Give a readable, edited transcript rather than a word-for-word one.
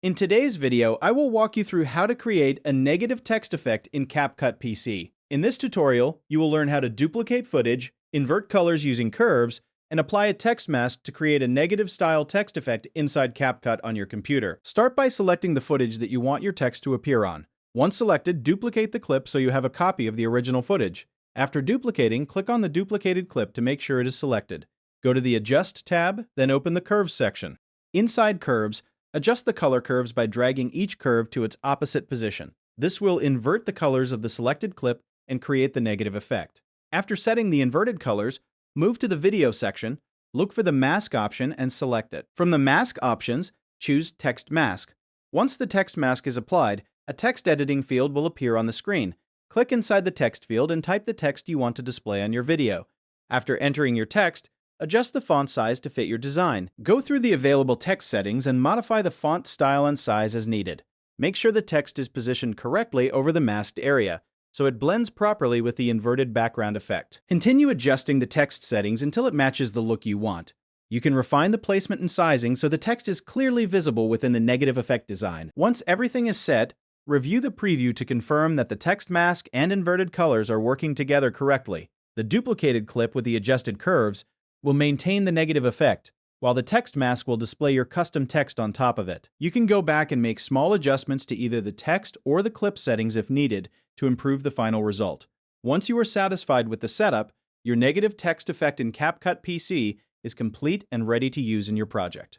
In today's video, I will walk you through how to create a negative text effect in CapCut PC. In this tutorial, you will learn how to duplicate footage, invert colors using curves, and apply a text mask to create a negative style text effect inside CapCut on your computer. Start by selecting the footage that you want your text to appear on. Once selected, duplicate the clip so you have a copy of the original footage. After duplicating, click on the duplicated clip to make sure it is selected. Go to the Adjust tab, then open the Curves section. Inside Curves, adjust the color curves by dragging each curve to its opposite position. This will invert the colors of the selected clip and create the negative effect. After setting the inverted colors, move to the Video section, look for the Mask option and select it. From the Mask options, choose Text Mask. Once the text mask is applied, a text editing field will appear on the screen. Click inside the text field and type the text you want to display on your video. After entering your text, adjust the font size to fit your design. Go through the available text settings and modify the font style and size as needed. Make sure the text is positioned correctly over the masked area, so it blends properly with the inverted background effect. Continue adjusting the text settings until it matches the look you want. You can refine the placement and sizing so the text is clearly visible within the negative effect design. Once everything is set, review the preview to confirm that the text mask and inverted colors are working together correctly. The duplicated clip with the adjusted curves will maintain the negative effect, while the text mask will display your custom text on top of it. You can go back and make small adjustments to either the text or the clip settings if needed to improve the final result. Once you are satisfied with the setup, your negative text effect in CapCut PC is complete and ready to use in your project.